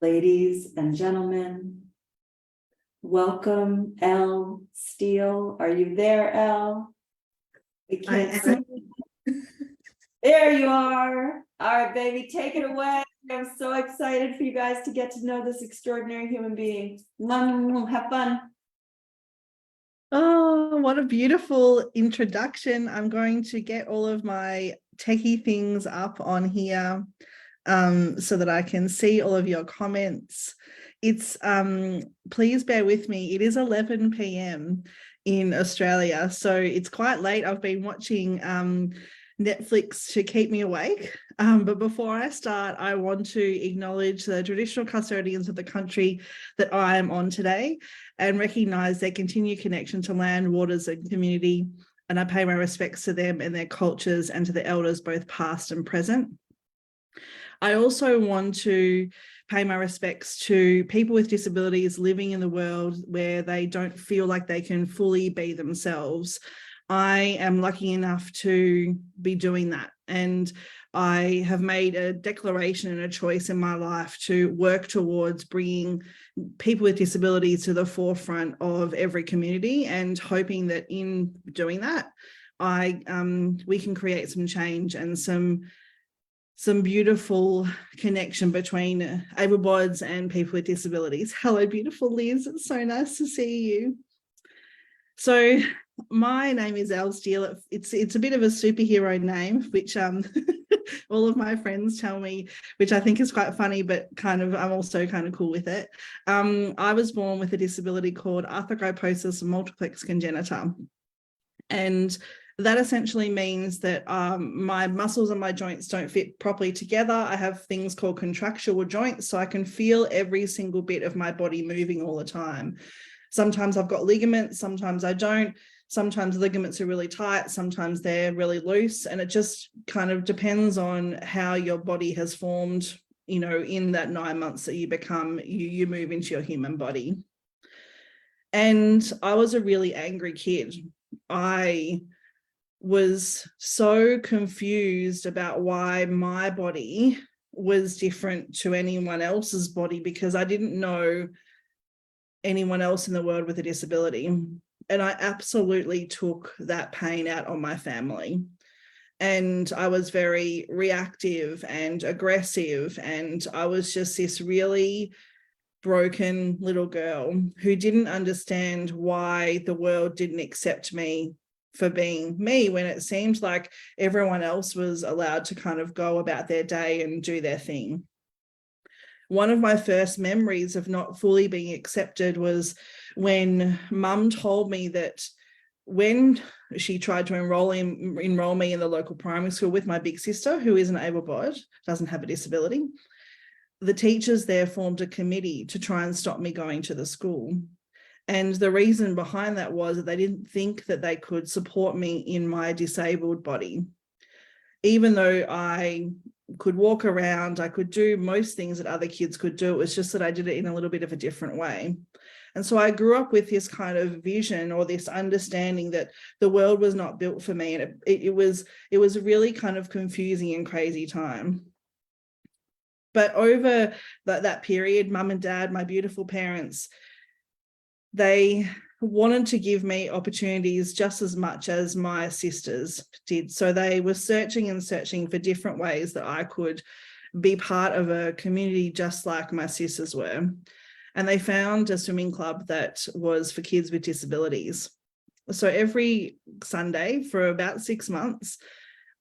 Ladies and gentlemen, welcome, Elle, Steele. Are you there, Elle? We can't see. There you are. All right, baby, take it away. I'm so excited for you guys to get to know this extraordinary human being. Have fun. Oh, what a beautiful introduction. I'm going to get all of my techie things up on here so that I can see all of your comments. It's please bear with me. It is 11 p.m. in Australia, so it's quite late. I've been watching Netflix to keep me awake. But before I start, I want to acknowledge the traditional custodians of the country that I am on today and recognise their continued connection to land, waters and community. And I pay my respects to them and their cultures and to the elders, both past and present. I also want to pay my respects to people with disabilities living in the world where they don't feel like they can fully be themselves. I am lucky enough to be doing that. And I have made a declaration and a choice in my life to work towards bringing people with disabilities to the forefront of every community, and hoping that in doing that, we can create some change and some beautiful connection between able-bodieds and people with disabilities. Hello, beautiful Liz. It's so nice to see you. So my name is Elle Steele. It's a bit of a superhero name, which all of my friends tell me, which I think is quite funny, but I'm also kind of cool with it. I was born with a disability called arthrogryposis multiplex congenita. And that essentially means that my muscles and my joints don't fit properly together. I have things called contractural joints, so I can feel every single bit of my body moving all the time. Sometimes I've got ligaments, sometimes I don't. Sometimes ligaments are really tight, sometimes they're really loose, and it just kind of depends on how your body has formed, in that 9 months that you move into your human body. And I was a really angry kid. I was so confused about why my body was different to anyone else's body, because I didn't know anyone else in the world with a disability. And I absolutely took that pain out on my family. And I was very reactive and aggressive. And I was just this really broken little girl who didn't understand why the world didn't accept me for being me, when it seemed like everyone else was allowed to kind of go about their day and do their thing. One of my first memories of not fully being accepted was when Mum told me that when she tried to enroll me in the local primary school with my big sister, who is an able-bodied, doesn't have a disability, the teachers there formed a committee to try and stop me going to the school. And the reason behind that was that they didn't think that they could support me in my disabled body. Even though I could walk around, I could do most things that other kids could do. It was just that I did it in a little bit of a different way. And so I grew up with this kind of vision, or this understanding that the world was not built for me. And it was a really kind of confusing and crazy time. But over that period, Mum and Dad, my beautiful parents, they wanted to give me opportunities just as much as my sisters did. So they were searching and searching for different ways that I could be part of a community just like my sisters were. And they found a swimming club that was for kids with disabilities. So every Sunday for about 6 months,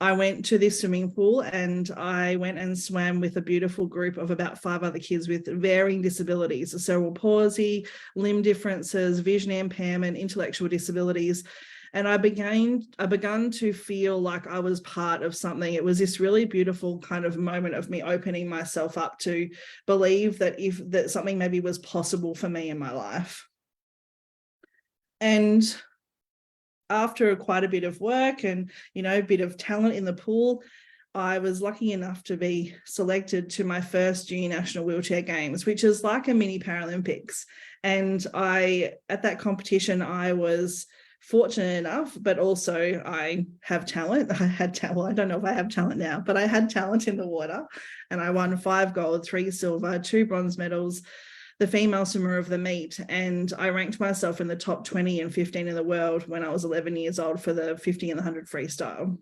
I went to this swimming pool and I went and swam with a beautiful group of about 5 other kids with varying disabilities: cerebral palsy, limb differences, vision impairment, intellectual disabilities. And I begun to feel like I was part of something. It was this really beautiful kind of moment of me opening myself up to believe that that something maybe was possible for me in my life. And after quite a bit of work and, a bit of talent in the pool, I was lucky enough to be selected to my first Junior National Wheelchair Games, which is like a mini Paralympics. And at that competition, I was fortunate enough, but also I have talent. I had talent. Well, I don't know if I have talent now, but I had talent in the water, and I won 5 gold, 3 silver, 2 bronze medals, the female swimmer of the meet. And I ranked myself in the top 20 and 15 in the world when I was 11 years old for the 50 and the 100 freestyle.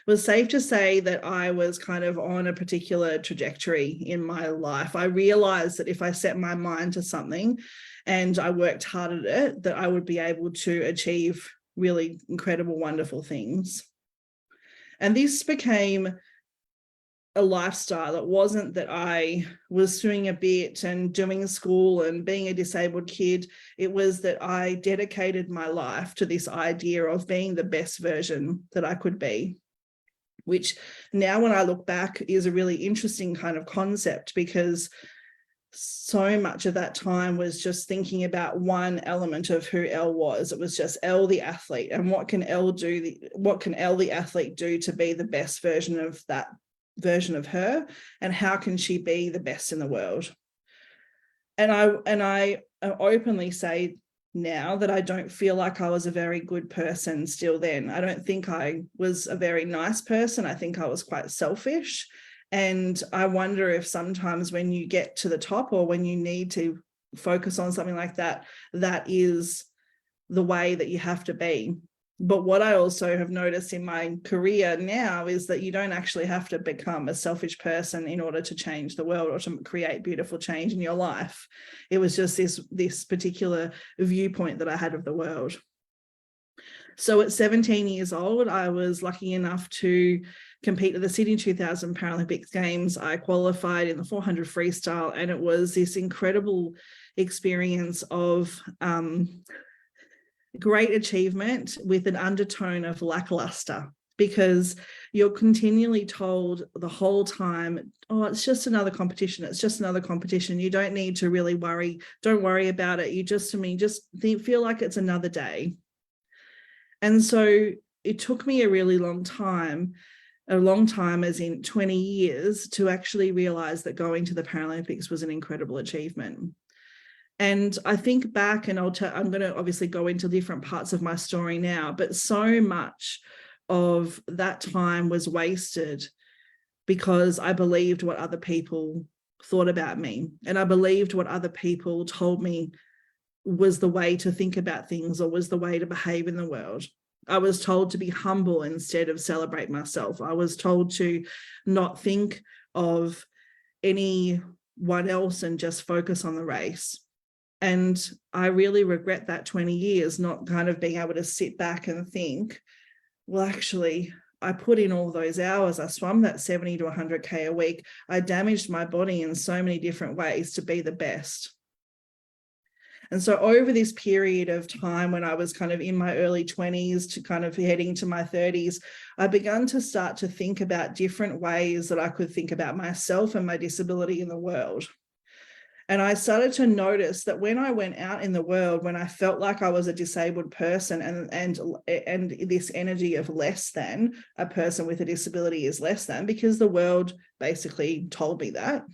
It was safe to say that I was kind of on a particular trajectory in my life. I realized that if I set my mind to something and I worked hard at it, that I would be able to achieve really incredible, wonderful things. And this became a lifestyle. It wasn't that I was doing a bit and doing school and being a disabled kid. It was that I dedicated my life to this idea of being the best version that I could be, which now when I look back is a really interesting kind of concept, because so much of that time was just thinking about one element of who Elle was. It was just Elle the athlete, and what can Elle do? What can Elle the athlete do to be the best version of that version of her, and how can she be the best in the world? And I openly say now that I don't feel like I was a very good person still then. I don't think I was a very nice person. I think I was quite selfish. And I wonder if sometimes when you get to the top, or when you need to focus on something like that, that is the way that you have to be. But what I also have noticed in my career now is that you don't actually have to become a selfish person in order to change the world or to create beautiful change in your life. It was just this particular viewpoint that I had of the world. So at 17 years old, I was lucky enough to compete at the Sydney 2000 Paralympic Games. I qualified in the 400 freestyle, and it was this incredible experience of great achievement with an undertone of lackluster, because you're continually told the whole time, oh, it's just another competition. It's just another competition. You don't need to really worry. Don't worry about it. You just feel like it's another day. And so it took me a really long time as in 20 years, to actually realize that going to the Paralympics was an incredible achievement. And I think back, and I'm going to obviously go into different parts of my story now, but so much of that time was wasted because I believed what other people thought about me, and I believed what other people told me was the way to think about things, or was the way to behave in the world. I was told to be humble instead of celebrate myself. I was told to not think of anyone else and just focus on the race. And I really regret that 20 years not kind of being able to sit back and think, well, actually, I put in all those hours. I swam that 70 to 100K a week. I damaged my body in so many different ways to be the best. And so over this period of time, when I was kind of in my early 20s to kind of heading to my 30s, I began to start to think about different ways that I could think about myself and my disability in the world. And I started to notice that when I went out in the world, when I felt like I was a disabled person, and this energy of less than, a person with a disability is less than, because the world basically told me that,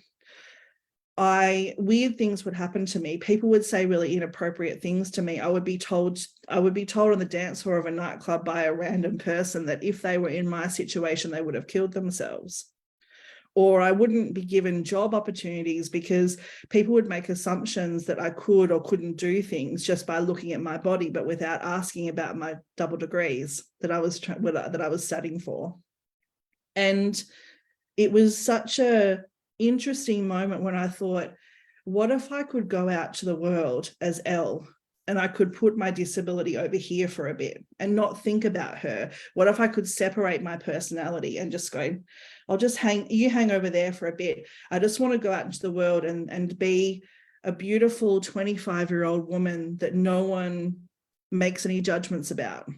weird things would happen to me. People would say really inappropriate things to me. I would be told on the dance floor of a nightclub by a random person that if they were in my situation, they would have killed themselves. Or I wouldn't be given job opportunities because people would make assumptions that I could or couldn't do things just by looking at my body, but without asking about my double degrees that I was studying for. And it was such a interesting moment when I thought, what if I could go out to the world as Elle, and I could put my disability over here for a bit and not think about her? What if I could separate my personality and just go, I'll just hang over there for a bit. I just want to go out into the world and be a beautiful 25-year-old woman that no one makes any judgments about.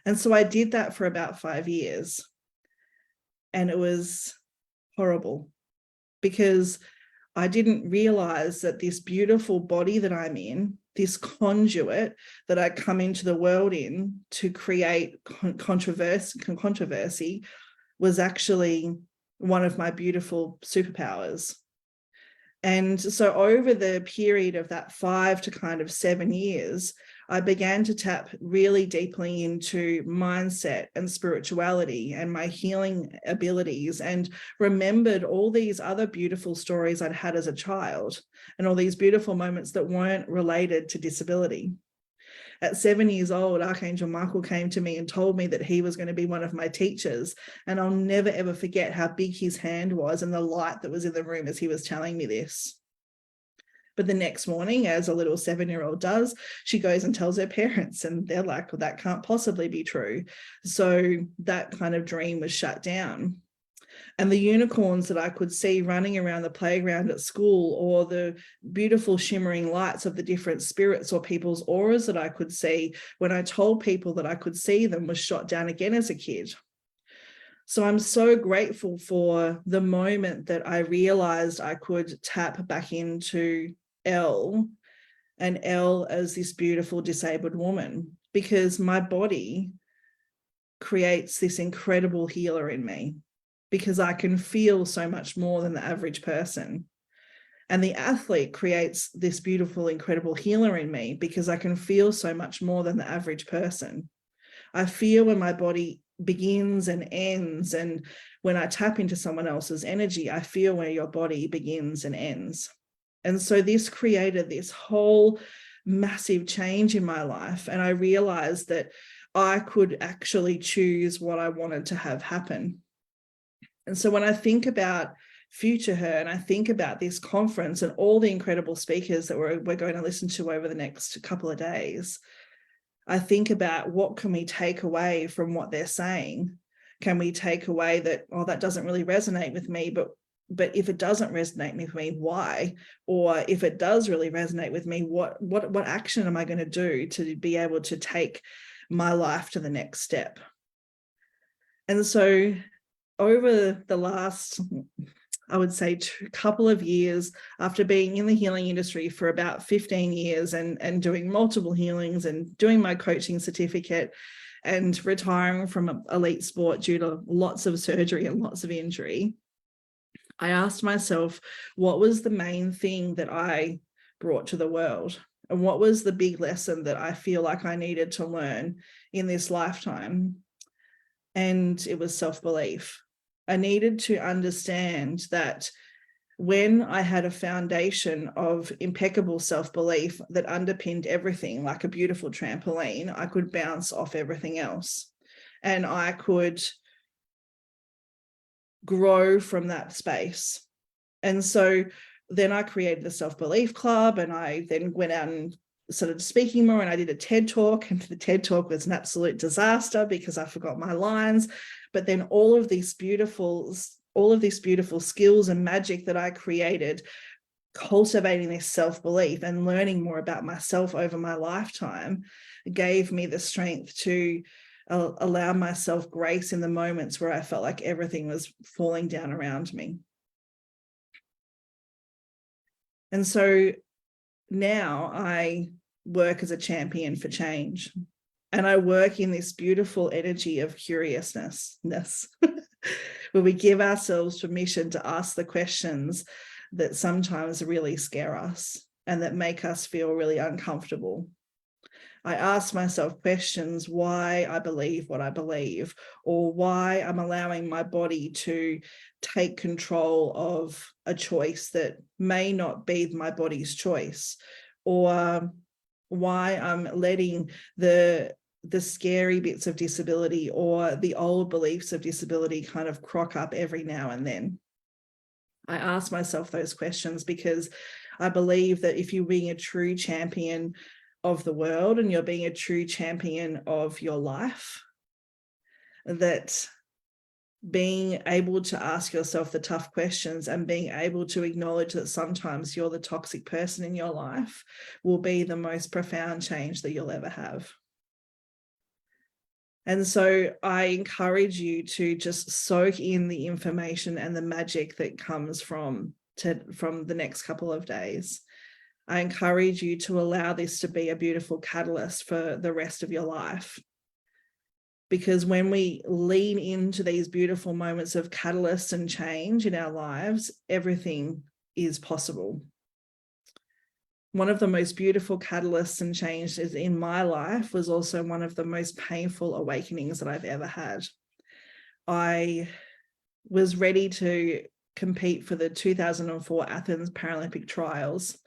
And so I did that for about 5 years. And it was horrible, because I didn't realize that this beautiful body that I'm in, this conduit that I come into the world in to create controversy, was actually one of my beautiful superpowers. And so over the period of that 5 to kind of 7 years, I began to tap really deeply into mindset and spirituality and my healing abilities, and remembered all these other beautiful stories I'd had as a child and all these beautiful moments that weren't related to disability. At 7 years old, Archangel Michael came to me and told me that he was going to be one of my teachers. And I'll never, ever forget how big his hand was and the light that was in the room as he was telling me this. But the next morning, as a little 7-year-old does, she goes and tells her parents, and they're like, well, that can't possibly be true. So that kind of dream was shut down. And the unicorns that I could see running around the playground at school, or the beautiful shimmering lights of the different spirits or people's auras that I could see when I told people that I could see them, was shot down again as a kid. So I'm so grateful for the moment that I realized I could tap back into Elle, and Elle as this beautiful disabled woman, because my body creates this incredible healer in me, because I can feel so much more than the average person. And the athlete creates this beautiful, incredible healer in me, because I can feel so much more than the average person. I feel when my body begins and ends, and when I tap into someone else's energy, I feel where your body begins and ends. And so this created this whole massive change in my life. And I realized that I could actually choose what I wanted to have happen. And so when I think about Future Her, and I think about this conference and all the incredible speakers that we're going to listen to over the next couple of days, I think about, what can we take away from what they're saying? Can we take away that, oh, that doesn't really resonate with me, but if it doesn't resonate with me, why? Or if it does really resonate with me, what action am I going to do to be able to take my life to the next step? And so over the last, I would say, couple of years, after being in the healing industry for about 15 years and doing multiple healings and doing my coaching certificate and retiring from elite sport due to lots of surgery and lots of injury, I asked myself, what was the main thing that I brought to the world? And what was the big lesson that I feel like I needed to learn in this lifetime? And it was self-belief. I needed to understand that when I had a foundation of impeccable self-belief that underpinned everything, like a beautiful trampoline, I could bounce off everything else. And I could grow from that space. And so then I created the Self-Belief Club, and I then went out and started speaking more, and I did a TED Talk, and the TED Talk was an absolute disaster because I forgot my lines. But then all of these beautiful skills and magic that I created, cultivating this self-belief and learning more about myself over my lifetime, gave me the strength to allow myself grace in the moments where I felt like everything was falling down around me. And so now I work as a champion for change, and I work in this beautiful energy of curiousness, where we give ourselves permission to ask the questions that sometimes really scare us and that make us feel really uncomfortable. I ask myself questions why I believe what I believe, or why I'm allowing my body to take control of a choice that may not be my body's choice, or why I'm letting the scary bits of disability or the old beliefs of disability kind of crop up every now and then. I ask myself those questions because I believe that if you're being a true champion of the world and you're being a true champion of your life, that being able to ask yourself the tough questions and being able to acknowledge that sometimes you're the toxic person in your life will be the most profound change that you'll ever have. And so I encourage you to just soak in the information and the magic that comes from the next couple of days. I encourage you to allow this to be a beautiful catalyst for the rest of your life. Because when we lean into these beautiful moments of catalyst and change in our lives, everything is possible. one of the most beautiful catalysts and changes in my life was also one of the most painful awakenings that I've ever had. I was ready to compete for the 2004 Athens Paralympic trials.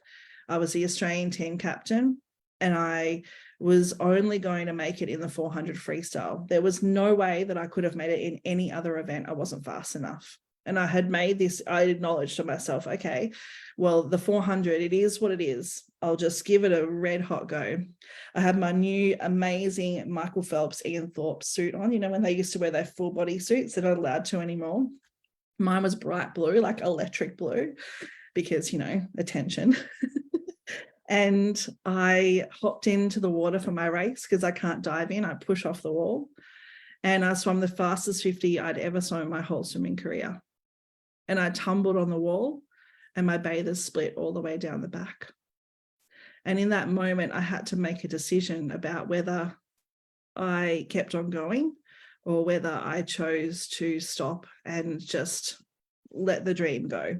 I was the Australian team captain, and I was only going to make it in the 400 freestyle. There was no way that I could have made it in any other event. I wasn't fast enough. And I had made this, I acknowledged to myself, okay, well, the 400, it is what it is. I'll just give it a red hot go. I had my new amazing Michael Phelps, Ian Thorpe suit on, you know, when they used to wear their full body suits, they're not allowed to anymore. Mine was bright blue, like electric blue, because, you know, attention. And I hopped into the water for my race because I can't dive in. I push off the wall. And I swam the fastest 50 I'd ever swum in my whole swimming career. And I tumbled on the wall and my bathers split all the way down the back. And in that moment, I had to make a decision about whether I kept on going or whether I chose to stop and just let the dream go.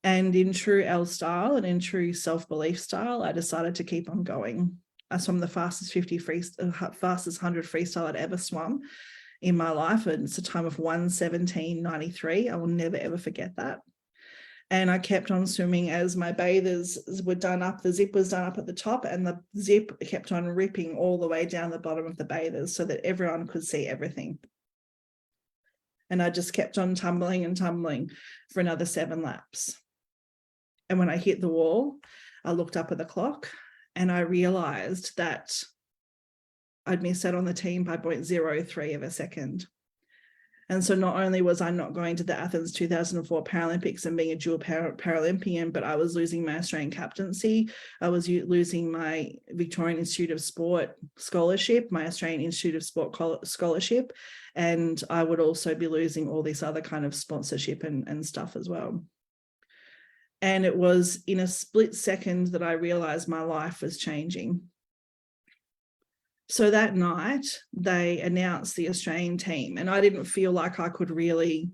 And in true Elle style and in true self-belief style, I decided to keep on going. I swam the fastest 100 freestyle I'd ever swum in my life. And it's a time of 1:17.93. I will never, ever forget that. And I kept on swimming as my bathers were done up. The zip was done up at the top and the zip kept on ripping all the way down the bottom of the bathers so that everyone could see everything. And I just kept on tumbling and tumbling for another 7 laps. And when I hit the wall, I looked up at the clock and I realized that I'd missed out on the team by 0.03 of a second. And so not only was I not going to the Athens 2004 Paralympics and being a dual Paralympian, but I was losing my Australian captaincy. I was losing my Victorian Institute of Sport scholarship, my Australian Institute of Sport scholarship, and I would also be losing all this other kind of sponsorship and stuff as well. And it was in a split second that I realized my life was changing. So that night, they announced the Australian team, and I didn't feel like I could really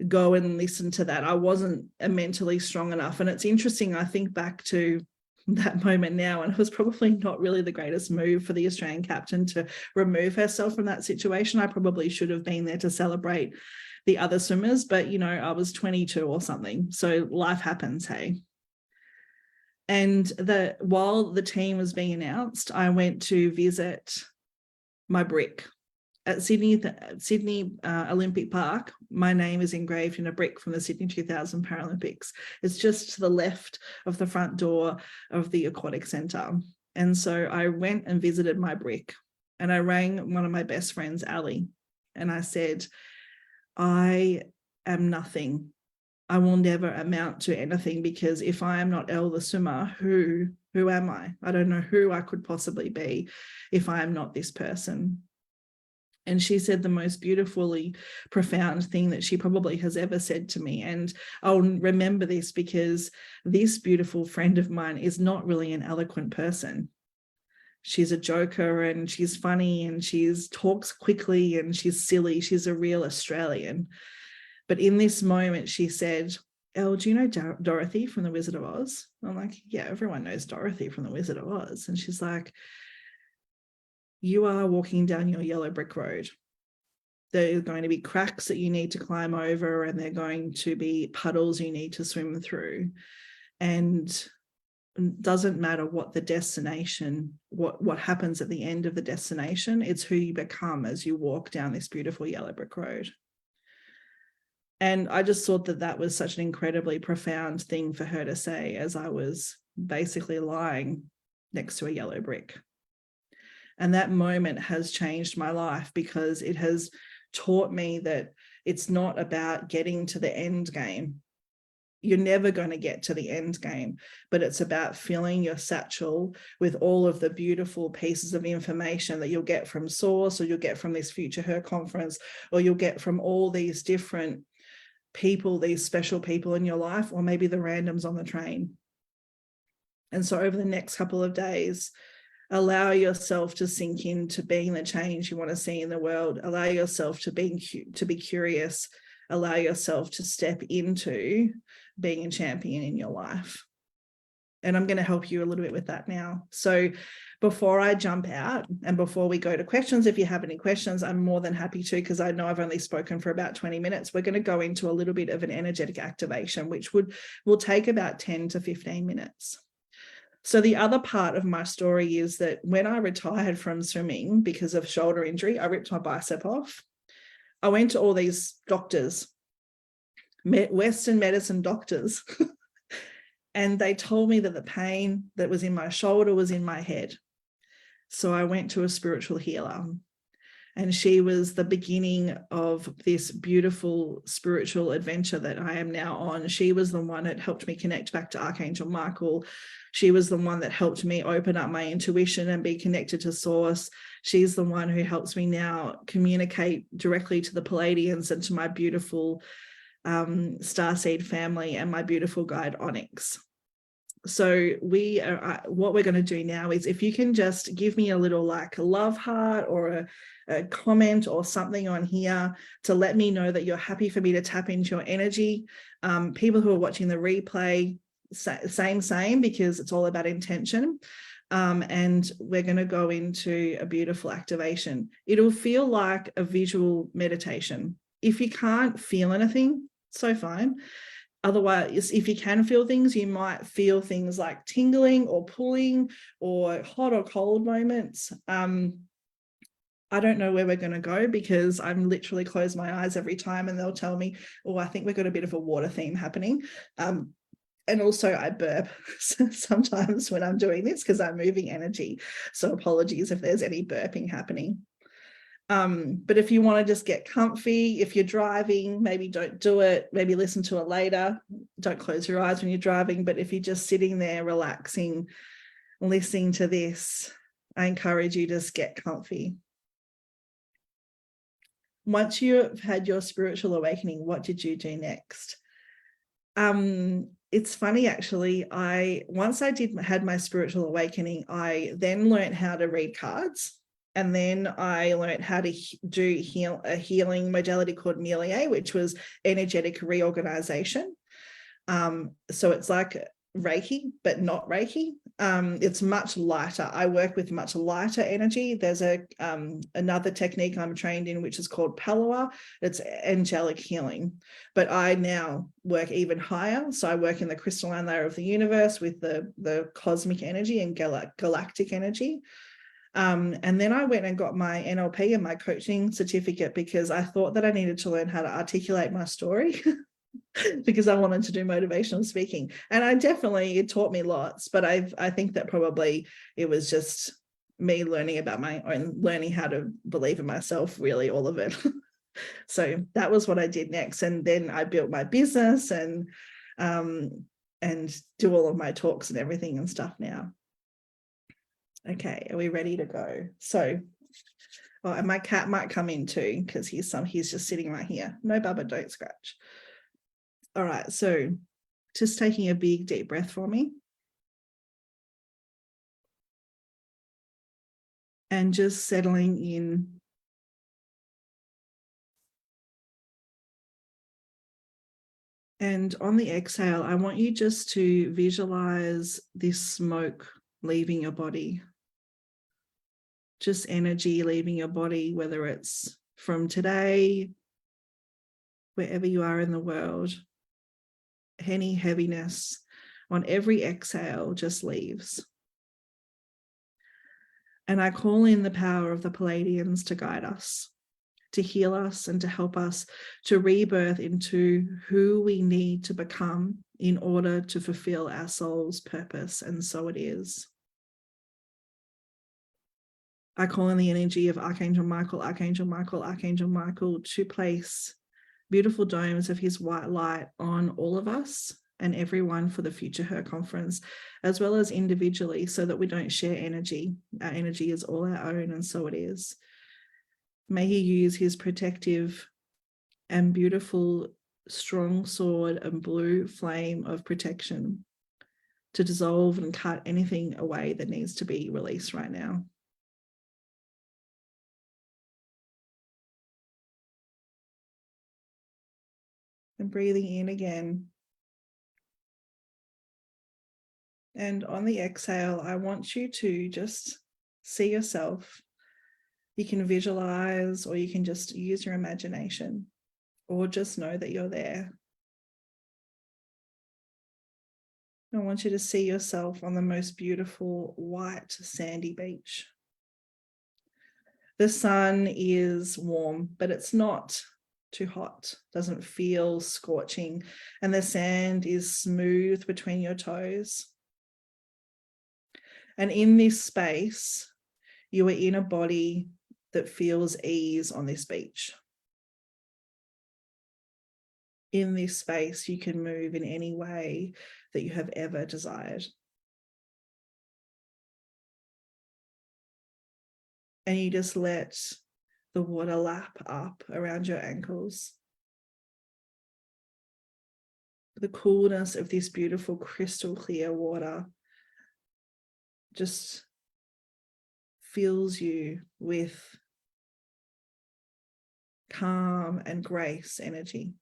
go and listen to that. I wasn't mentally strong enough. And it's interesting, I think back to that moment now, and it was probably not really the greatest move for the Australian captain to remove herself from that situation. I probably should have been there to celebrate the other swimmers, but, you know, I was 22 or something. So life happens, hey. And while the team was being announced, I went to visit my brick at Sydney Olympic Park. My name is engraved in a brick from the Sydney 2000 Paralympics. It's just to the left of the front door of the aquatic centre. And so I went and visited my brick, and I rang one of my best friends, Elle, and I said, I am nothing. I will never amount to anything, because if I am not Elle the swimmer, who am I? I don't know who I could possibly be if I am not this person. And she said the most beautifully profound thing that she probably has ever said to me. And I'll remember this because this beautiful friend of mine is not really an eloquent person. She's a joker and she's funny and she's talks quickly and she's silly. She's a real Australian. But in this moment, she said, Elle, do you know Dorothy from The Wizard of Oz? I'm like, yeah, everyone knows Dorothy from The Wizard of Oz. And she's like, you are walking down your yellow brick road. There are going to be cracks that you need to climb over, and there are going to be puddles you need to swim through. And it doesn't matter what the destination, what happens at the end of the destination, it's who you become as you walk down this beautiful yellow brick road. And I just thought that that was such an incredibly profound thing for her to say as I was basically lying next to a yellow brick. And that moment has changed my life, because it has taught me that it's not about getting to the end game. You're never going to get to the end game, but it's about filling your satchel with all of the beautiful pieces of information that you'll get from Source, or you'll get from this Future Her conference, or you'll get from all these different people, these special people in your life, or maybe the randoms on the train. And so over the next couple of days, allow yourself to sink into being the change you want to see in the world. Allow yourself to be curious. Allow yourself to step into being a champion in your life. And I'm going to help you a little bit with that now. So before I jump out and before we go to questions, if you have any questions, I'm more than happy to, because I know I've only spoken for about 20 minutes. We're going to go into a little bit of an energetic activation, which will take about 10 to 15 minutes. So the other part of my story is that when I retired from swimming because of shoulder injury, I ripped my bicep off. I went to all these doctors, Western medicine doctors, and they told me that the pain that was in my shoulder was in my head. So I went to a spiritual healer, and she was the beginning of this beautiful spiritual adventure that I am now on. She was the one that helped me connect back to Archangel Michael. She was the one that helped me open up my intuition and be connected to source. She's the one who helps me now communicate directly to the Pleiadians and to my beautiful starseed family and my beautiful guide Onyx. So what we're going to do now is, if you can just give me a little like a love heart or a comment or something on here to let me know that you're happy for me to tap into your energy. People who are watching the replay, same, because it's all about intention. And we're going to go into a beautiful activation. It'll feel like a visual meditation. If you can't feel anything, so fine. Otherwise, if you can feel things, you might feel things like tingling or pulling or hot or cold moments. I don't know where we're going to go, because I'm literally close my eyes every time and they'll tell me, oh, I think we've got a bit of a water theme happening. And also I burp sometimes when I'm doing this because I'm moving energy. So apologies if there's any burping happening. But if you want to just get comfy, if you're driving, maybe don't do it, maybe listen to it later. Don't close your eyes when you're driving. But if you're just sitting there relaxing, listening to this, I encourage you to just get comfy. Once you've had your spiritual awakening, what did you do next? It's funny, actually. Once I had my spiritual awakening, I then learned how to read cards. And then I learned how to do a healing modality called Nelia, which was energetic reorganization. So it's like Reiki, but not Reiki. It's much lighter. I work with much lighter energy. There's another technique I'm trained in, which is called Palawa. It's angelic healing. But I now work even higher. So I work in the crystalline layer of the universe with the cosmic energy and galactic energy. And then I went and got my NLP and my coaching certificate, because I thought that I needed to learn how to articulate my story because I wanted to do motivational speaking. And it taught me lots, but I think that probably it was just me learning about my own, learning how to believe in myself, really, all of it. So that was what I did next. And then I built my business and do all of my talks and everything and stuff now. Okay, are we ready to go? So, and my cat might come in too, because he's just sitting right here. No, Bubba, don't scratch. All right, so just taking a big deep breath for me. And just settling in. And on the exhale, I want you just to visualize this smoke leaving your body. Just energy leaving your body, whether it's from today, wherever you are in the world. Any heaviness on every exhale just leaves. And I call in the power of the Pleiadians to guide us, to heal us, and to help us to rebirth into who we need to become in order to fulfill our soul's purpose. And so it is. I call in the energy of Archangel Michael, Archangel Michael, Archangel Michael to place beautiful domes of his white light on all of us and everyone for the Future Her conference, as well as individually, so that we don't share energy. Our energy is all our own, and so it is. May he use his protective and beautiful strong sword and blue flame of protection to dissolve and cut anything away that needs to be released right now. And breathing in again. And on the exhale, I want you to just see yourself. You can visualize, or you can just use your imagination, or just know that you're there. I want you to see yourself on the most beautiful white sandy beach. The sun is warm, but it's not too hot, doesn't feel scorching, and the sand is smooth between your toes. And in this space, you are in a body that feels ease on this beach. In this space, you can move in any way that you have ever desired. And you just let the water lap up around your ankles. The coolness of this beautiful crystal clear water just fills you with calm and grace energy.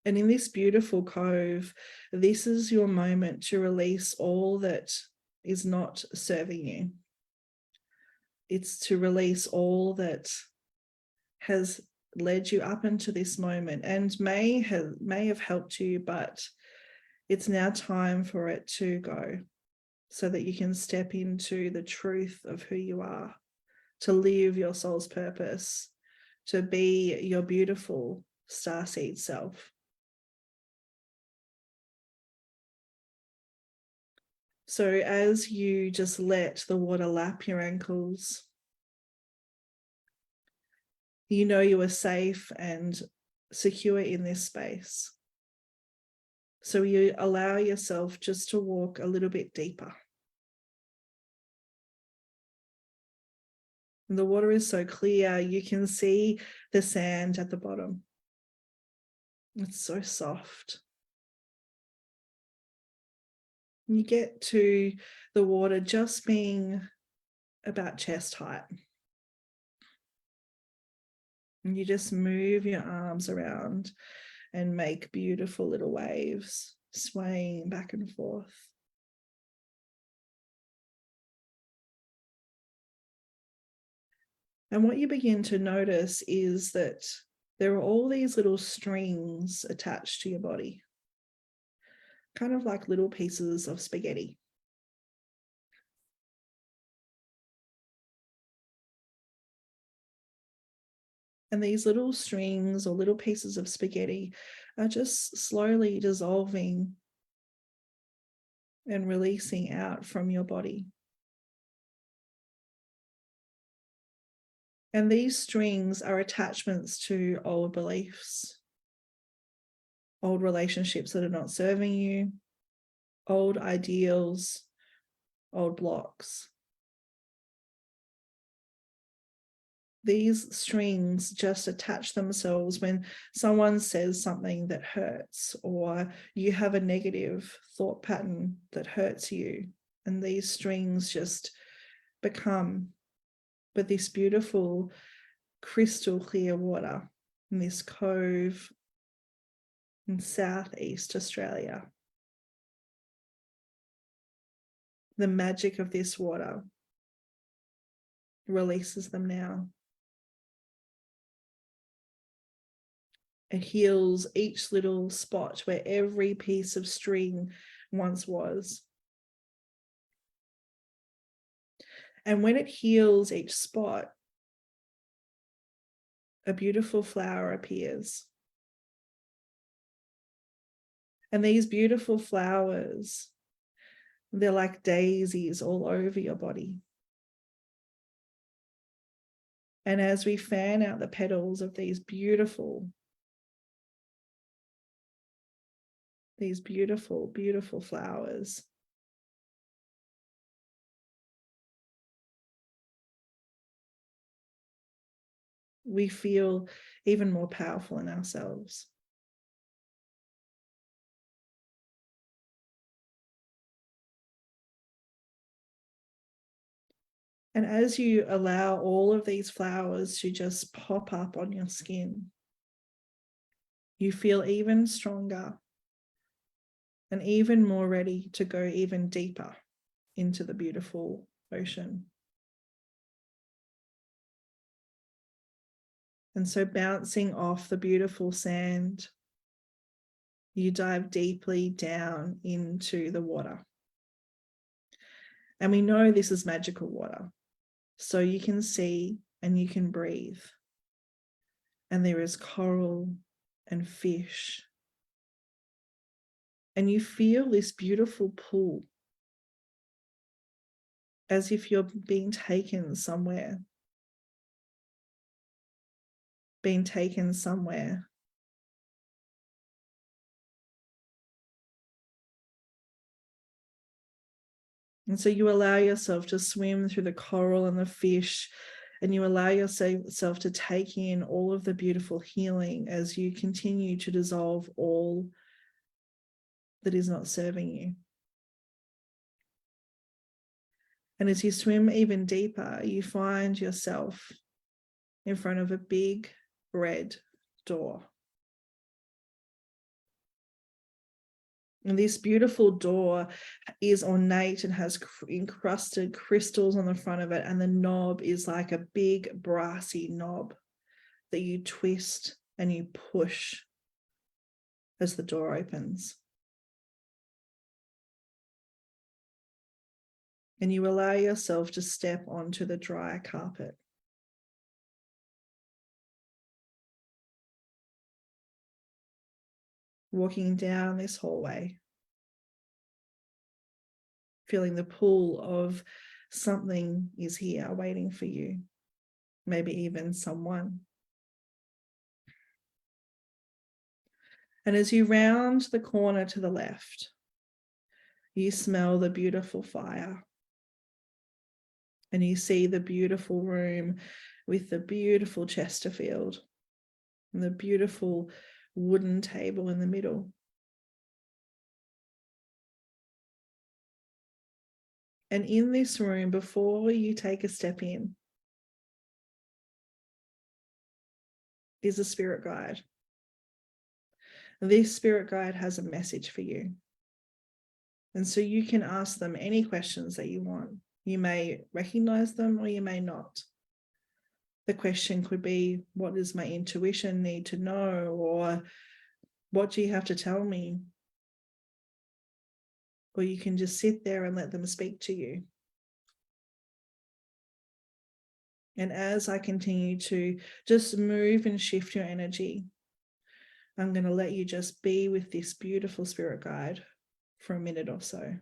And in this beautiful cove, this is your moment to release all that is not serving you. It's to release all that has led you up into this moment and may have helped you, but it's now time for it to go so that you can step into the truth of who you are, to live your soul's purpose, to be your beautiful starseed self. So as you just let the water lap your ankles, you know you are safe and secure in this space. So you allow yourself just to walk a little bit deeper. And the water is so clear, you can see the sand at the bottom. It's so soft. You get to the water just being about chest height. And you just move your arms around and make beautiful little waves, swaying back and forth. And what you begin to notice is that there are all these little strings attached to your body, kind of like little pieces of spaghetti. And these little strings or little pieces of spaghetti are just slowly dissolving and releasing out from your body. And these strings are attachments to old beliefs, old relationships that are not serving you, old ideals, old blocks. These strings just attach themselves when someone says something that hurts, or you have a negative thought pattern that hurts you. And these strings just become but this beautiful crystal clear water in this cove in Southeast Australia. The magic of this water releases them now. It heals each little spot where every piece of string once was. And when it heals each spot, a beautiful flower appears. And these beautiful flowers, they're like daisies all over your body. And as we fan out the petals of these beautiful, beautiful flowers, we feel even more powerful in ourselves. And as you allow all of these flowers to just pop up on your skin, you feel even stronger and even more ready to go even deeper into the beautiful ocean. And so, bouncing off the beautiful sand, you dive deeply down into the water. And we know this is magical water, so you can see and you can breathe. And there is coral and fish. And you feel this beautiful pull, as if you're being taken somewhere. Being taken somewhere. And so you allow yourself to swim through the coral and the fish, and you allow yourself to take in all of the beautiful healing as you continue to dissolve all that is not serving you. And as you swim even deeper, you find yourself in front of a big red door. And this beautiful door is ornate and has encrusted crystals on the front of it. And the knob is like a big brassy knob that you twist and you push as the door opens. And you allow yourself to step onto the dry carpet. Walking down this hallway, feeling the pull of something is here waiting for you, maybe even someone. And as you round the corner to the left, you smell the beautiful fire. And you see the beautiful room with the beautiful Chesterfield and the beautiful wooden table in the middle. And in this room, before you take a step in, is a spirit guide. This spirit guide has a message for you. And so you can ask them any questions that you want. You may recognize them or you may not. The question could be, what does my intuition need to know? Or what do you have to tell me? Or you can just sit there and let them speak to you. And as I continue to just move and shift your energy, I'm going to let you just be with this beautiful spirit guide for a minute or so.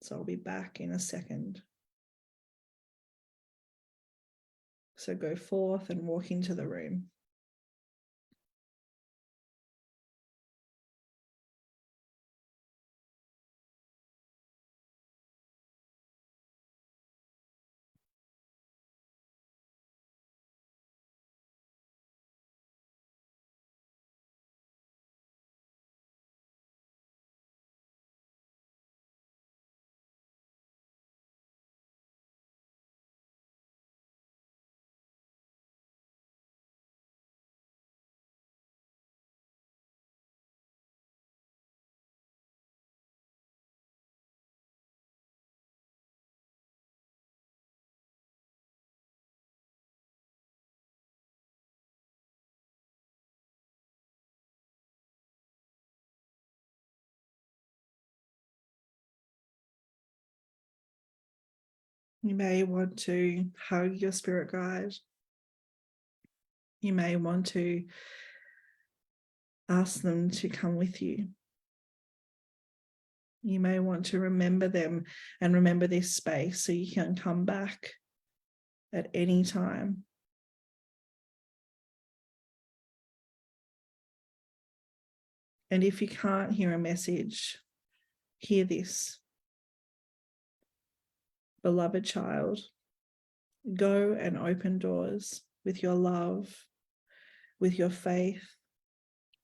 So I'll be back in a second. So go forth and walk into the room. You may want to hug your spirit guide. You may want to ask them to come with you. You may want to remember them and remember this space so you can come back at any time. And if you can't hear a message, hear this. Beloved child, go and open doors with your love, with your faith,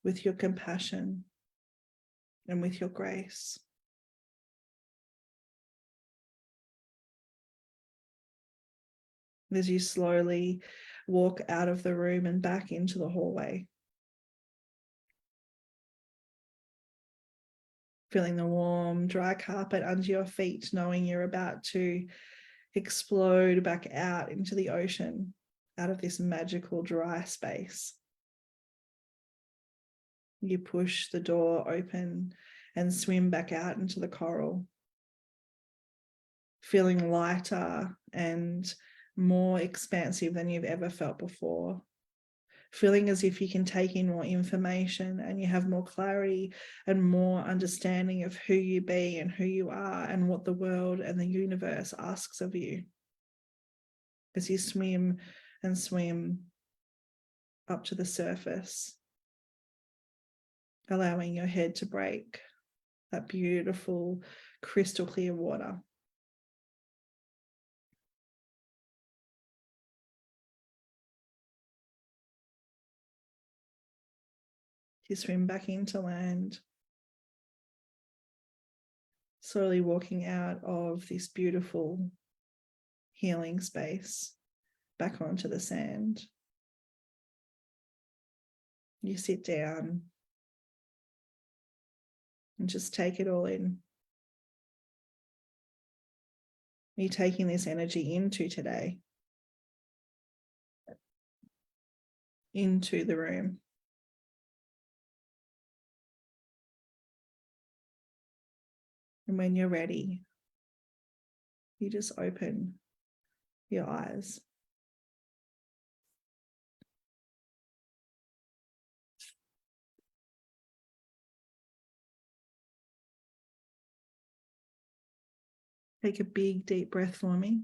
with your compassion, and with your grace. as you slowly walk out of the room and back into the hallway. Feeling the warm, dry carpet under your feet, knowing you're about to explode back out into the ocean, out of this magical dry space. You push the door open and swim back out into the coral, feeling lighter and more expansive than you've ever felt before. Feeling as if you can take in more information and you have more clarity and more understanding of who you be and who you are and what the world and the universe asks of you. As you swim and swim up to the surface, allowing your head to break that beautiful crystal clear water. You swim back into land, slowly walking out of this beautiful healing space back onto the sand. You sit down and just take it all in. You're taking this energy into today, into the room. And when you're ready, you just open your eyes. Take a big, deep breath for me.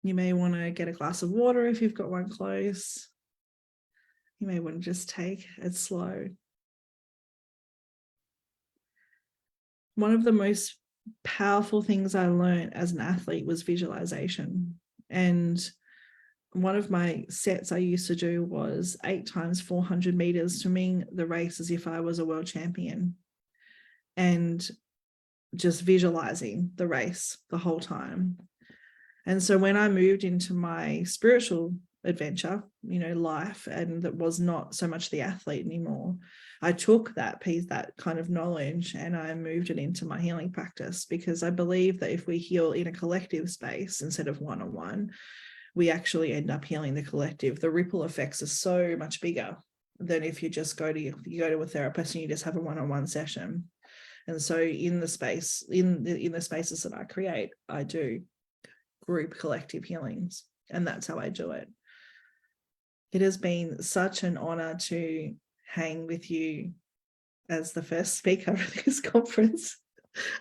You may want to get a glass of water if you've got one close. You may want to just take it slow. One of the most powerful things I learned as an athlete was visualization. And one of my sets I used to do was 8 times 400 meters, swimming the race as if I was a world champion, and just visualizing the race the whole time. And so when I moved into my spiritual adventure, life, and that was not so much the athlete anymore, I took that piece, that kind of knowledge, and I moved it into my healing practice, because I believe that if we heal in a collective space instead of one-on-one, we actually end up healing the collective. The ripple effects are so much bigger than if you just go to a therapist and you just have a one-on-one session. And so in the space, in the spaces that I create, I do group collective healings, and that's how I do it. It has been such an honor to hang with you as the first speaker of this conference.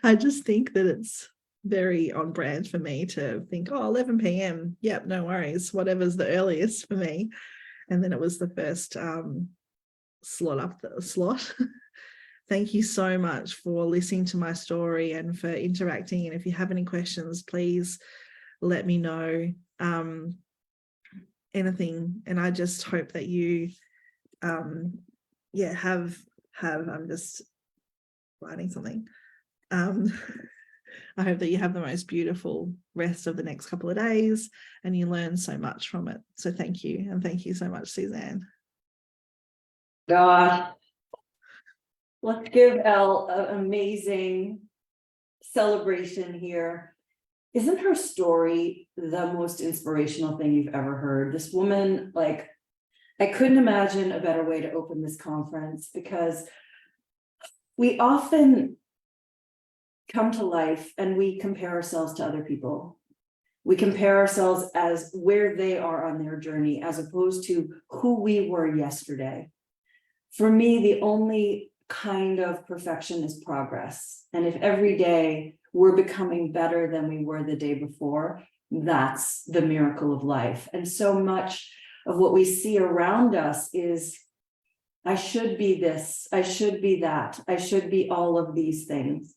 I just think that it's very on brand for me to think, 11 p.m. Yep, no worries. Whatever's the earliest for me. And then it was the first slot. Thank you so much for listening to my story and for interacting. And if you have any questions, please let me know. Anything. And I just hope that you I'm just writing something. I hope that you have the most beautiful rest of the next couple of days and you learn so much from it. So thank you. And thank you so much, Suzanne. God, let's give Elle an amazing celebration here. Isn't her story the most inspirational thing you've ever heard? This woman, I couldn't imagine a better way to open this conference, because we often come to life and we compare ourselves to other people. We compare ourselves as where they are on their journey, as opposed to who we were yesterday. For me, the only kind of perfection is progress. And if every day we're becoming better than we were the day before, that's the miracle of life. And so much of what we see around us is, I should be this, I should be that, I should be all of these things.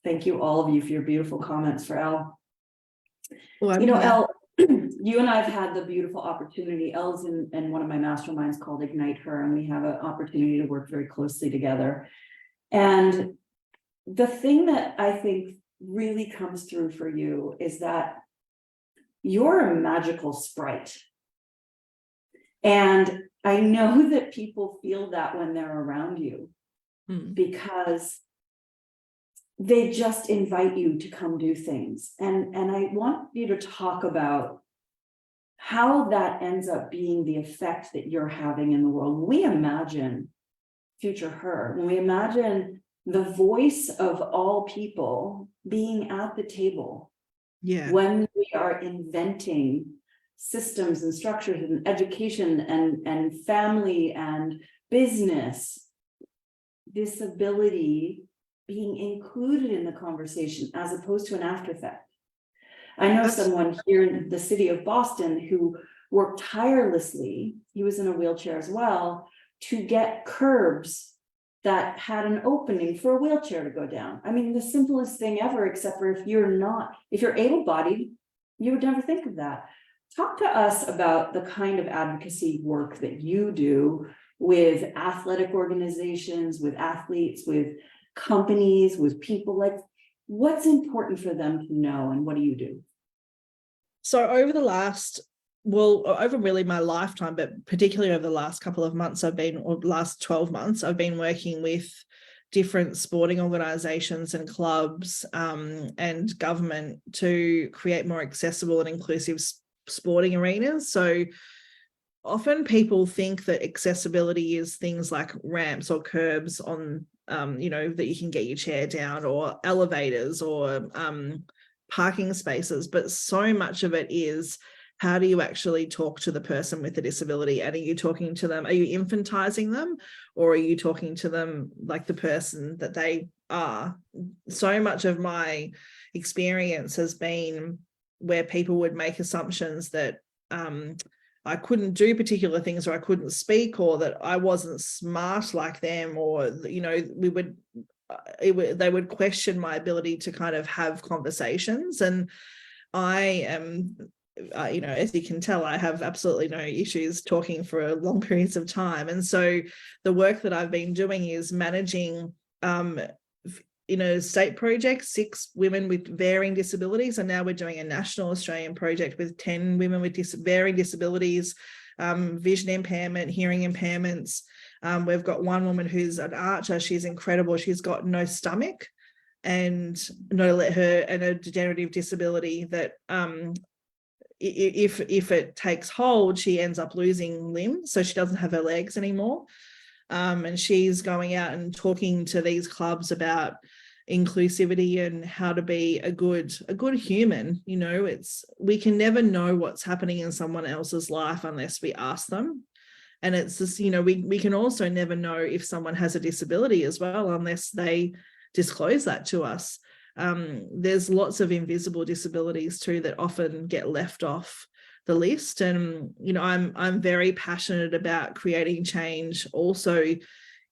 Thank you, all of you, for your beautiful comments for Elle. Elle, you and I have had the beautiful opportunity. Elle's in one of my masterminds called Ignite Her, and we have an opportunity to work very closely together. And the thing that I think really comes through for you is that you're a magical sprite. And I know that people feel that when they're around you, because they just invite you to come do things. And I want you to talk about how that ends up being the effect that you're having in the world. When we imagine future her, when we imagine the voice of all people being at the table, when we are inventing systems and structures and education and family and business, disability being included in the conversation as opposed to an after effect. I know someone here in the city of Boston who worked tirelessly, he was in a wheelchair as well, to get curbs that had an opening for a wheelchair to go down. I mean, the simplest thing ever, except for if you're able-bodied, you would never think of that. Talk to us about the kind of advocacy work that you do with athletic organizations, with athletes, with companies, with people. Like, what's important for them to know, and what do you do? So over over really my lifetime, but particularly over the last couple of months, or last 12 months, I've been working with different sporting organizations and clubs and government to create more accessible and inclusive sporting arenas. So often people think that accessibility is things like ramps or curbs on, that you can get your chair down, or elevators, or parking spaces. But so much of it is, how do you actually talk to the person with the disability? And are you talking to them? Are you infantizing them, or are you talking to them like the person that they are? So much of my experience has been where people would make assumptions that I couldn't do particular things, or I couldn't speak, or that I wasn't smart like them, or, they would question my ability to kind of have conversations. And I am, as you can tell, I have absolutely no issues talking for long periods of time. And so the work that I've been doing is managing, state projects, 6 women with varying disabilities. And now we're doing a national Australian project with 10 women with varying disabilities, vision impairment, hearing impairments. We've got one woman who's an archer. She's incredible. She's got no stomach and a degenerative disability that if it takes hold, she ends up losing limbs. So she doesn't have her legs anymore. And she's going out and talking to these clubs about inclusivity and how to be a good human. We can never know what's happening in someone else's life unless we ask them. And it's just, we can also never know if someone has a disability as well unless they disclose that to us. There's lots of invisible disabilities too that often get left off the list. And I'm very passionate about creating change also,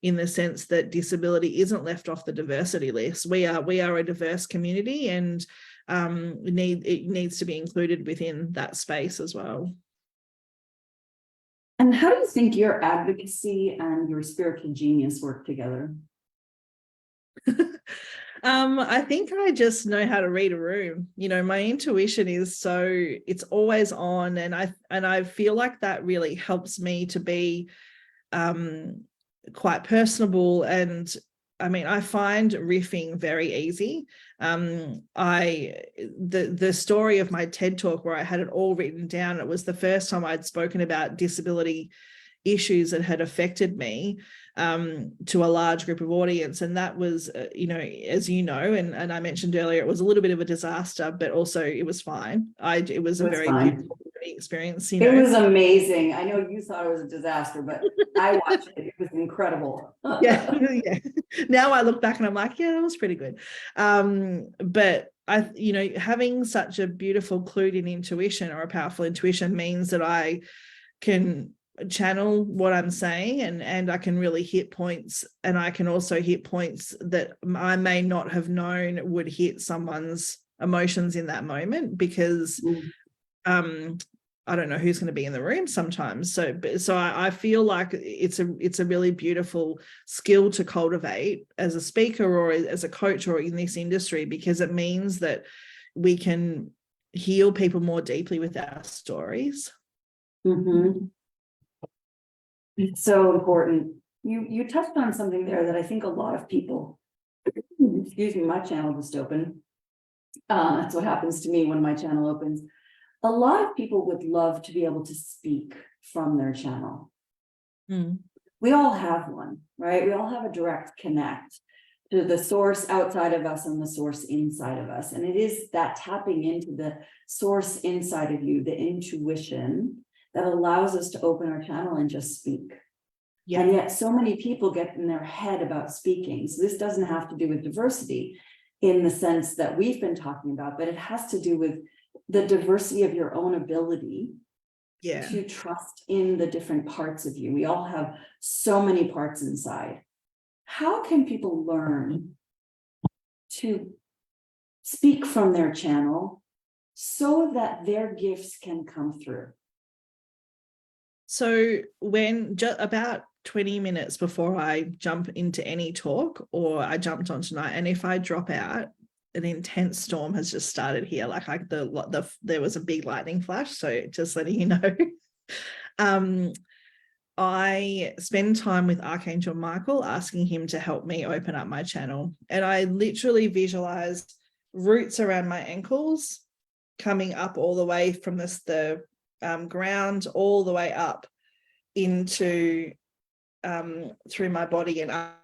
in the sense that disability isn't left off the diversity list. We are a diverse community, and it needs to be included within that space as well. And how do you think your advocacy and your spiritual genius work together? I think I just know how to read a room. My intuition it's always on, and I feel like that really helps me to be quite personable. And I find riffing very easy. The story of my TED talk, where I had it all written down, it was the first time I'd spoken about disability issues that had affected me to a large group of audience. And that was, as you know, and I mentioned earlier, it was a little bit of a disaster, but also it was fine. It was a very beautiful experience. It was amazing. I know you thought it was a disaster, but I watched it. It was incredible. Yeah. Now I look back and I'm like, yeah, that was pretty good. But having such a beautiful clued in intuition, or a powerful intuition, means that I can channel what I'm saying, and I can really hit points, and I can also hit points that I may not have known would hit someone's emotions in that moment, because I don't know who's going to be in the room sometimes. So I feel like it's a really beautiful skill to cultivate as a speaker or as a coach or in this industry, because it means that we can heal people more deeply with our stories. Mm-hmm. It's so important. You touched on something there that I think a lot of people, excuse me, my channel just opened. That's what happens to me when my channel opens. A lot of people would love to be able to speak from their channel. Mm. We all have one, right? We all have a direct connect to the source outside of us and the source inside of us. And it is that tapping into the source inside of you, the intuition, that allows us to open our channel and just speak. Yeah. And yet so many people get in their head about speaking. So this doesn't have to do with diversity in the sense that we've been talking about, but it has to do with the diversity of your own ability to trust in the different parts of you. We all have so many parts inside. How can people learn to speak from their channel so that their gifts can come through? So when about 20 minutes before I jump into any talk, or I jumped on tonight, and if I drop out, an intense storm has just started here. Like there was a big lightning flash. So just letting you know. I spend time with Archangel Michael, asking him to help me open up my channel. And I literally visualized roots around my ankles coming up all the way from the ground all the way up into through my body and up.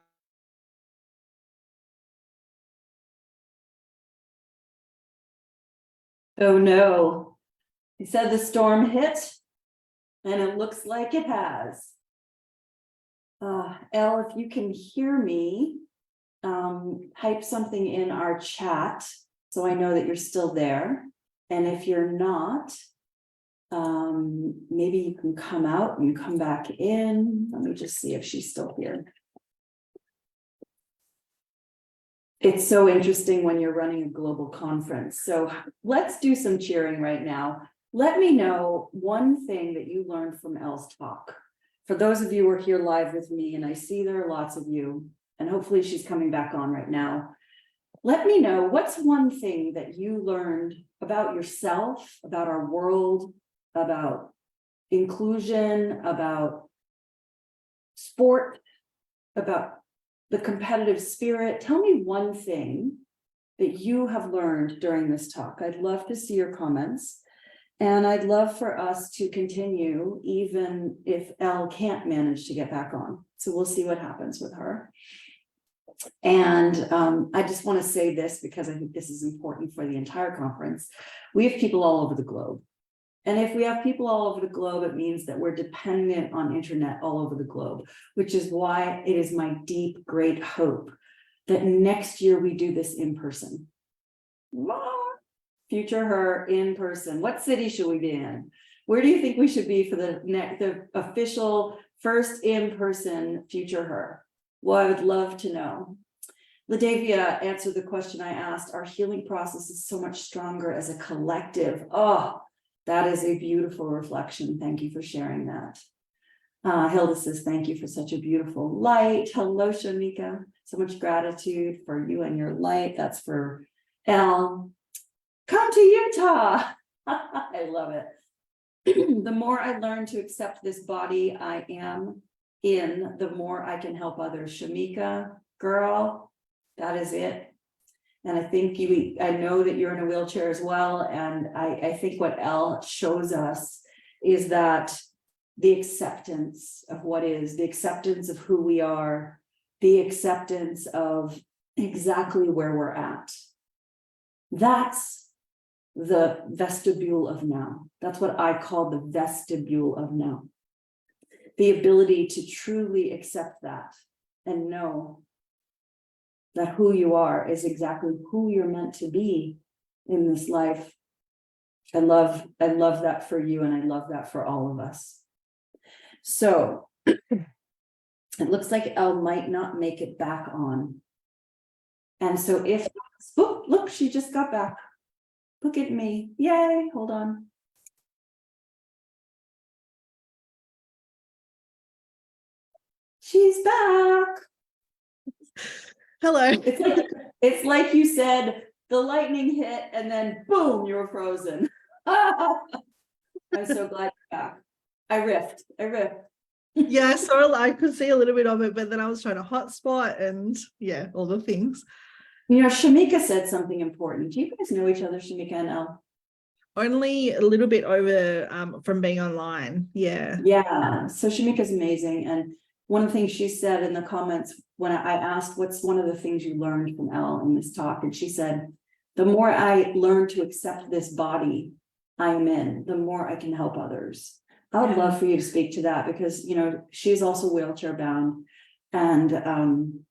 Oh no, he said the storm hit, and it looks like it has. Elle, if you can hear me, type something in our chat so I know that you're still there. And if you're not, maybe you can come out and come back in. Let me just see if she's still here. It's so interesting when you're running a global conference. So let's do some cheering right now. Let me know one thing that you learned from Elle's talk. For those of you who are here live with me, and I see there are lots of you, and hopefully she's coming back on right now. Let me know what's one thing that you learned about yourself, about our world, about inclusion, about sport, about the competitive spirit. Tell me one thing that you have learned during this talk. I'd love to see your comments. And I'd love for us to continue, even if Elle can't manage to get back on. So we'll see what happens with her. And I just want to say this because I think this is important for the entire conference. We have people all over the globe. And if we have people all over the globe, it means that we're dependent on internet all over the globe, which is why it is my deep, great hope that next year we do this in person. Future her in person. What city should we be in? Where do you think we should be for the official first in-person Future Her? Well, I would love to know. LaDavia answered the question I asked. Our healing process is so much stronger as a collective. Oh, that is a beautiful reflection. Thank you for sharing that. Hilda says, thank you for such a beautiful light. Hello, Shamika. So much gratitude for you and your light. That's for Elle. Come to Utah. I love it. The more I learn to accept this body I am in, the more I can help others. Shamika, girl, that is it. And I think I know that you're in a wheelchair as well. And I think what Elle shows us is that the acceptance of what is, the acceptance of who we are, the acceptance of exactly where we're at. That's the vestibule of now. That's what I call the vestibule of now. The ability to truly accept that and know that who you are is exactly who you're meant to be in this life. I love that for you, and I love that for all of us. So it looks like Elle might not make it back on. And so if, oh, look, she just got back. Look at me. Yay, hold on. She's back. Hello. It's like you said, the lightning hit and then boom, you were frozen. I'm so glad you're back. I riffed. Yeah, I saw, I could see a little bit of it, but then I was trying to hotspot and yeah, all the things. You know, Shamika said something important. Do you guys know each other, Shamika and Elle? Only a little bit over from being online. Yeah. Yeah, so Shamika's amazing. And one of the things she said in the comments when I asked, what's one of the things you learned from Elle in this talk? And she said, the more I learn to accept this body I'm in, the more I can help others. I would love for you to speak to that because, you know, she's also wheelchair bound and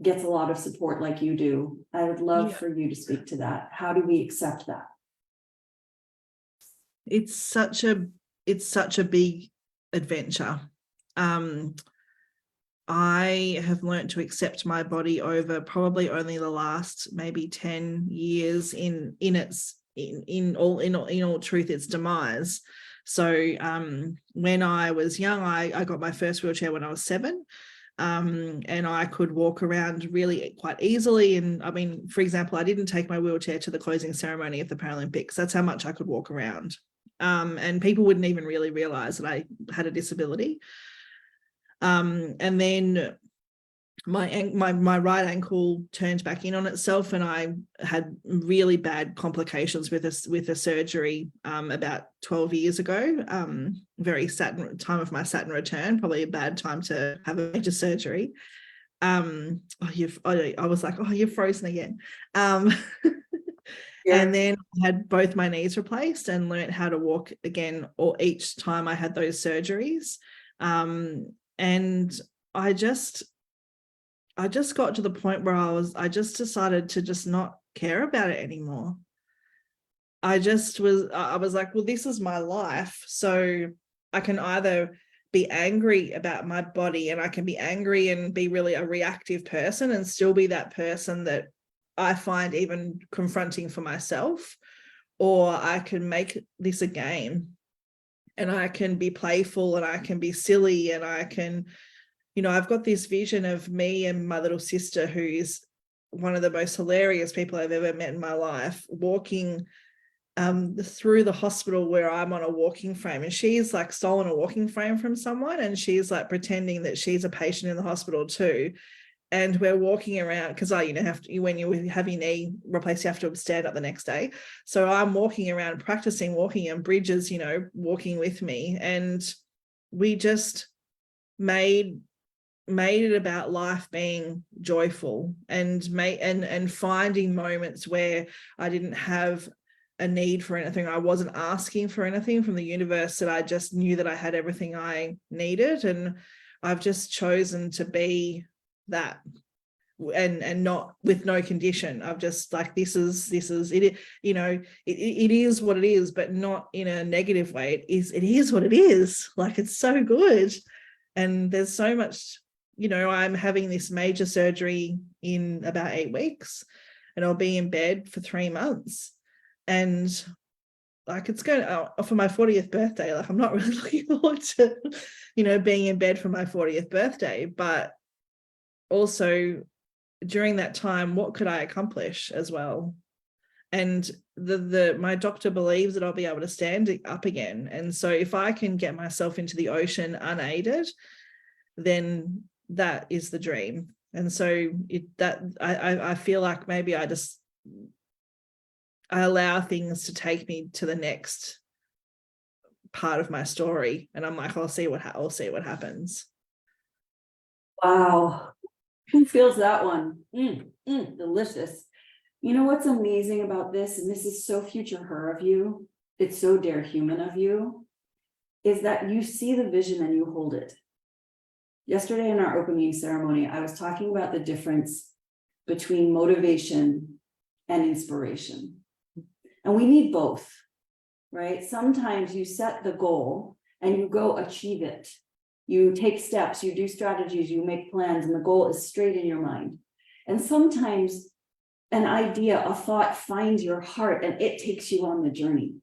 gets a lot of support like you do. I would love for you to speak to that. How do we accept that? It's such a big adventure. I have learned to accept my body over probably only the last maybe 10 years in all truth, its demise. So when I was young, I got my first wheelchair when I was 7. And I could walk around really quite easily. And I mean, for example, I didn't take my wheelchair to the closing ceremony of the Paralympics. That's how much I could walk around. And people wouldn't even really realize that I had a disability. And then my right ankle turned back in on itself, and I had really bad complications with a surgery about 12 years ago. Very time of my Saturn return, probably a bad time to have a major surgery. I was like, oh, you're frozen again. And then I had both my knees replaced and learned how to walk again, or each time I had those surgeries. And I just got to the point where I just decided to just not care about it anymore. I was like, well, this is my life. So I can either be angry about my body, and I can be angry and be really a reactive person and still be that person that I find even confronting for myself, or I can make this a game and I can be playful and I can be silly and I can, you know, I've got this vision of me and my little sister, who is one of the most hilarious people I've ever met in my life, walking through the hospital where I'm on a walking frame, and she's like stolen a walking frame from someone, and she's like pretending that she's a patient in the hospital too. And we're walking around because when you have your knee replaced, you have to stand up the next day. So I'm walking around practicing walking, and Bridges, walking with me, and we just made it about life being joyful and finding moments where I didn't have a need for anything. I wasn't asking for anything from the universe, that I just knew that I had everything I needed. And I've just chosen to be that, and not with no condition. I've just like, this is it, it is what it is, but not in a negative way. It is what it is. Like, it's so good. And there's so much, I'm having this major surgery in about 8 weeks, and I'll be in bed for 3 months. And like, it's going for my 40th birthday. Like, I'm not really looking forward to, being in bed for my 40th birthday, but also during that time, what could I accomplish as well? And my doctor believes that I'll be able to stand up again. And so if I can get myself into the ocean unaided, then that is the dream. And so I feel like maybe I allow things to take me to the next part of my story, and I'm like, I'll see what happens. Wow, who feels that one? Delicious. You know what's amazing about this, and this is so future her of you, it's so dare human of you, is that you see the vision and you hold it. Yesterday in our opening ceremony, I was talking about the difference between motivation and inspiration. And we need both, right? Sometimes you set the goal and you go achieve it. You take steps, you do strategies, you make plans, and the goal is straight in your mind. And sometimes an idea, a thought finds your heart and it takes you on the journey.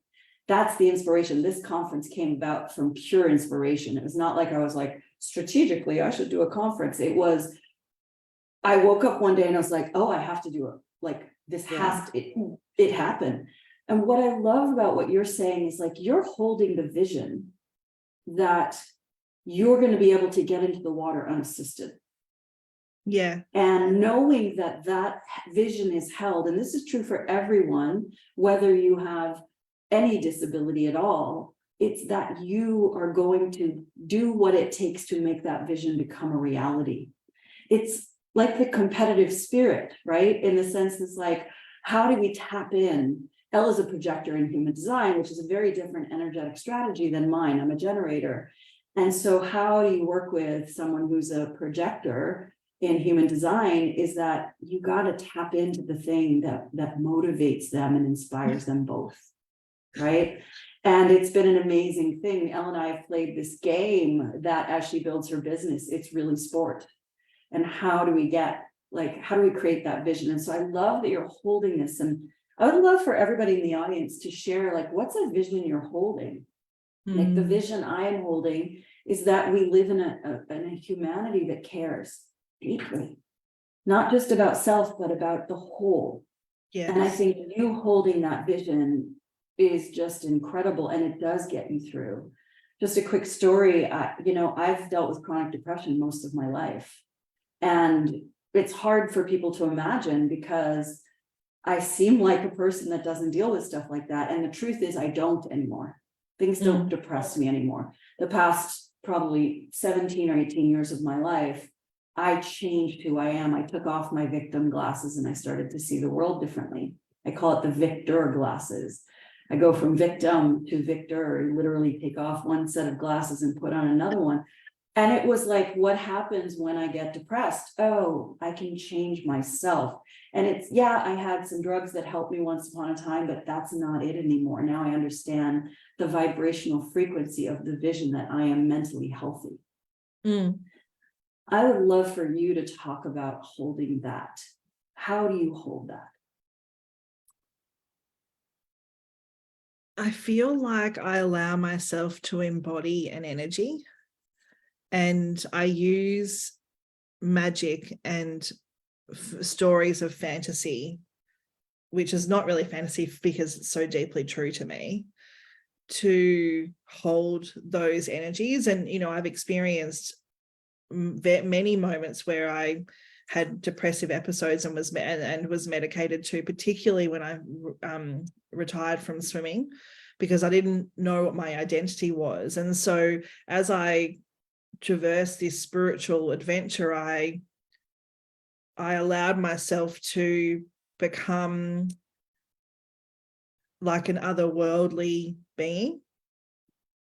that's the inspiration. This conference came about from pure inspiration. It was not like I was like, strategically, I should do a conference. It was, I woke up one day and I was like, oh, I have to do it. Like this has to, it happened. And what I love about what you're saying is like, you're holding the vision that you're going to be able to get into the water unassisted. Yeah. And knowing that that vision is held, and this is true for everyone, whether you have any disability at all, it's that you are going to do what it takes to make that vision become a reality. It's like the competitive spirit, right? In the sense it's like, how do we tap in? Elle is a projector in human design, which is a very different energetic strategy than mine. I'm a generator. And so how do you work with someone who's a projector in human design is that you got to tap into the thing that motivates them and inspires them both, right? And it's been an amazing thing. Elle and I have played this game that as she builds her business, it's really sport. And how do we get, like, how do we create that vision? And so I love that you're holding this. And I would love for everybody in the audience to share, like, what's a vision you're holding? Like the vision I am holding is that we live in a humanity that cares deeply, not just about self, but about the whole. Yes. And I think you holding that vision is just incredible, and it does get you through. Just a quick story, I've dealt with chronic depression most of my life, and it's hard for people to imagine because I seem like a person that doesn't deal with stuff like that, and the truth is I don't anymore. Things don't depress me anymore. The past probably 17 or 18 years of my life, I changed who I am. I took off my victim glasses and I started to see the world differently. I call it the victor glasses. I go from victim to victor, literally take off one set of glasses and put on another one. And it was like, what happens when I get depressed? Oh, I can change myself. And it's, yeah, I had some drugs that helped me once upon a time, but that's not it anymore. Now I understand the vibrational frequency of the vision that I am mentally healthy. I would love for you to talk about holding that. How do you hold that? I feel like I allow myself to embody an energy, and I use magic and stories of fantasy, which is not really fantasy because it's so deeply true to me, to hold those energies. And, I've experienced many moments where I had depressive episodes and was medicated too, particularly when I retired from swimming, because I didn't know what my identity was. And so as I traversed this spiritual adventure, I allowed myself to become like an otherworldly being.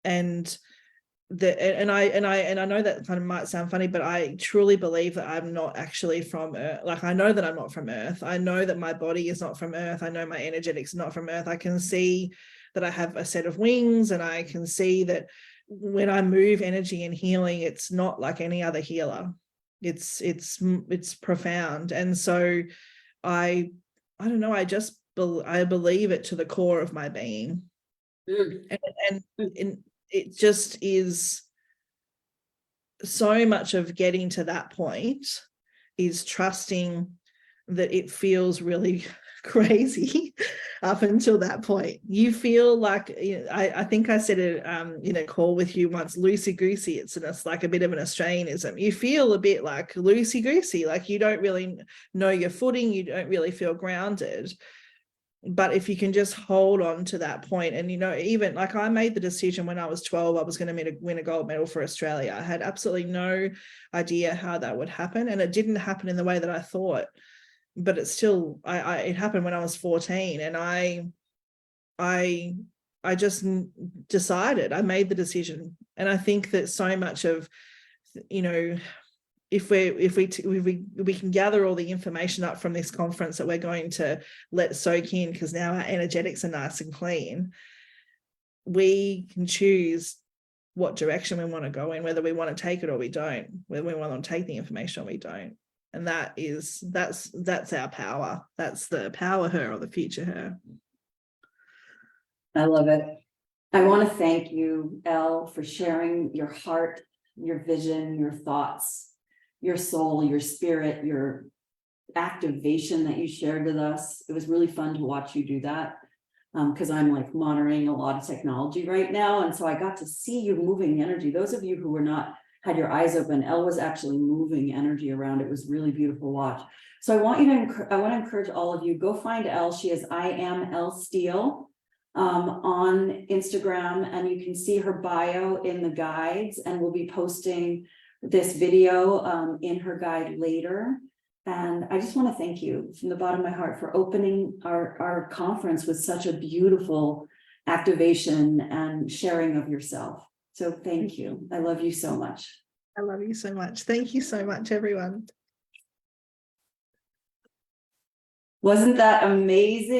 And I know that kind of might sound funny, but I truly believe that I'm not actually from Earth. Like, I know that I'm not from Earth. I know that my body is not from Earth. I know my energetics are not from Earth. I can see that I have a set of wings, and I can see that when I move energy and healing, it's not like any other healer. It's profound. And so I don't know, I believe it to the core of my being. And it just is so much of getting to that point is trusting that it feels really crazy up until that point. You feel like, I think I said it in a call with you once, loosey-goosey. It's like a bit of an Australianism. You feel a bit like loosey-goosey, like you don't really know your footing, you don't really feel grounded. But if you can just hold on to that point, and, even like I made the decision when I was 12, I was going to win a gold medal for Australia. I had absolutely no idea how that would happen. And it didn't happen in the way that I thought, but it still, it happened when I was 14. And I just decided, I made the decision. And I think that so much of, if we can gather all the information up from this conference that we're going to let soak in, because now our energetics are nice and clean, we can choose what direction we want to go in, whether we want to take it or we don't, whether we want to take the information or we don't. And that's our power. That's the power her or the future her. I love it. I want to thank you, Elle, for sharing your heart, your vision, your thoughts, your soul, your spirit, your activation that you shared with us. It was really fun to watch you do that, because I'm like monitoring a lot of technology right now. And so I got to see you moving energy. Those of you who were not, had your eyes open, Elle was actually moving energy around. It was really beautiful to watch. So I want to encourage all of you, go find Elle. She is I am Elle Steele on Instagram, and you can see her bio in the guides, and we'll be posting this video in her guide later. And I just want to thank you from the bottom of my heart for opening our conference with such a beautiful activation and sharing of yourself. So thank you. I love you so much. I love you so much. Thank you so much, everyone. Wasn't that amazing?